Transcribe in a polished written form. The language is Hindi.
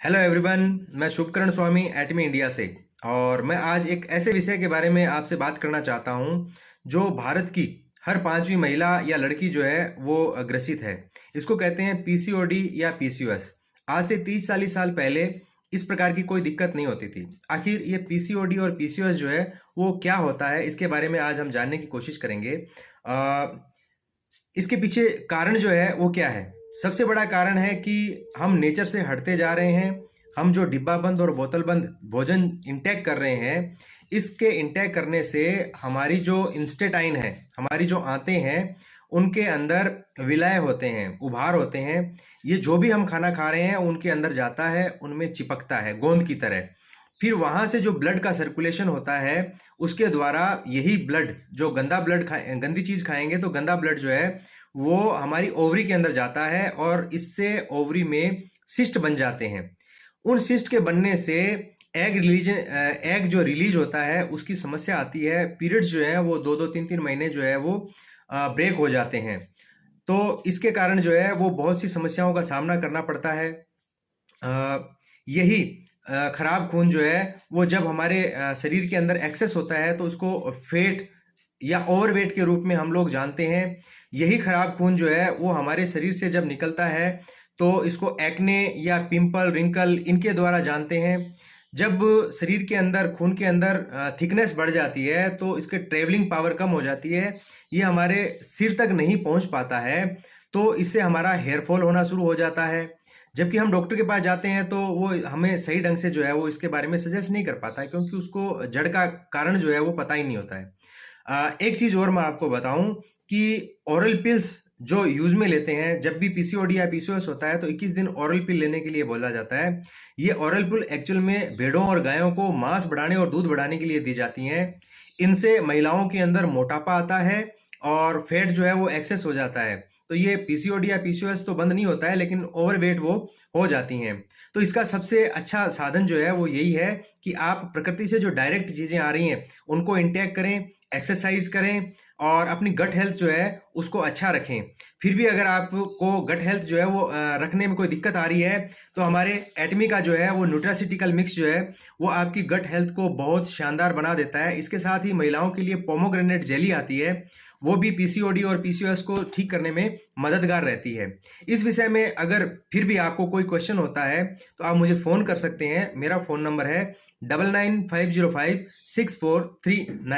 हेलो एवरीवन, मैं शुभकरण स्वामी एटमी इंडिया से। और मैं आज एक ऐसे विषय के बारे में आपसे बात करना चाहता हूं जो भारत की हर पांचवी महिला या लड़की जो है वो ग्रसित है। इसको कहते हैं पीसीओडी या पीसीओएस। आज से 30-40 साल पहले इस प्रकार की कोई दिक्कत नहीं होती थी। आखिर ये पीसीओडी और पीसीओएस जो है वो क्या होता है, इसके बारे में आज हम जानने की कोशिश करेंगे। इसके पीछे कारण जो है वो क्या है? सबसे बड़ा कारण है कि हम नेचर से हटते जा रहे हैं। हम जो डिब्बा बंद और बोतल बंद भोजन इंटेक कर रहे हैं, इसके इंटेक करने से हमारी जो इंस्टेटाइन है, हमारी जो आंतें हैं, उनके अंदर विलय होते हैं, उभार होते हैं। ये जो भी हम खाना खा रहे हैं उनके अंदर जाता है, उनमें चिपकता है गोंद की तरह। फिर वहां से जो ब्लड का सर्कुलेशन होता है, उसके द्वारा यही ब्लड, जो गंदा ब्लड गंदी चीज खाएंगे तो गंदा ब्लड जो है वो हमारी ओवरी के अंदर जाता है और इससे ओवरी में सिस्ट बन जाते हैं। उन सिस्ट के बनने से एग जो रिलीज होता है उसकी समस्या आती है। पीरियड्स जो है वो 2-2 3-3 महीने जो है वो ब्रेक हो जाते हैं। तो इसके कारण जो है वो बहुत सी समस्याओं का सामना करना पड़ता है। यही खराब खून जो है वो जब हमारे शरीर के अंदर एक्सेस होता है तो उसको फैट या ओवरवेट के रूप में हम लोग जानते हैं। यही खराब खून जो है वो हमारे शरीर से जब निकलता है तो इसको एक्ने या पिंपल, रिंकल, इनके द्वारा जानते हैं। जब शरीर के अंदर, खून के अंदर थिकनेस बढ़ जाती है तो इसके ट्रेवलिंग पावर कम हो जाती है, ये हमारे सिर तक नहीं पहुंच पाता है। तो इससे हमारा हेयर फॉल होना शुरू हो जाता है। जबकि हम डॉक्टर के पास जाते हैं तो वो हमें सही ढंग से जो है वो इसके बारे में सजेस्ट नहीं कर पाता है, क्योंकि उसको जड़ का कारण जो है वो पता ही नहीं होता है। एक चीज और मैं आपको बताऊं कि ओरल पिल्स जो यूज में लेते हैं, जब भी पीसीओडी या पीसीओएस होता है तो 21 दिन ओरल पिल लेने के लिए बोला जाता है। ये ओरल पिल एक्चुअल में भेड़ों और गायों को मांस बढ़ाने और दूध बढ़ाने के लिए दी जाती हैं। इनसे महिलाओं के अंदर मोटापा आता है और फैट जो है वो एक्सेस हो जाता है। तो ये पीसीओडी या पीसीओएस तो बंद नहीं होता है, लेकिन ओवरवेट वो हो जाती हैं। तो इसका सबसे अच्छा साधन जो है वो यही है कि आप प्रकृति से जो डायरेक्ट चीजें आ रही हैं उनको इंटेक करें, एक्सरसाइज करें और अपनी गट हेल्थ जो है उसको अच्छा रखें। फिर भी अगर आपको गट हेल्थ जो है वो रखने में कोई दिक्कत आ रही है तो हमारे एटमी का जो है वो न्यूट्रासिटिकल मिक्स जो है वो आपकी गट हेल्थ को बहुत शानदार बना देता है। इसके साथ ही महिलाओं के लिए पोमोग्रेनेट जेली आती है, वो भी पीसीओडी और पीसीओएस को ठीक करने में मददगार रहती है। इस विषय में अगर फिर भी आपको कोई क्वेश्चन होता है तो आप मुझे फोन कर सकते हैं। मेरा फोन नंबर है 9950564399।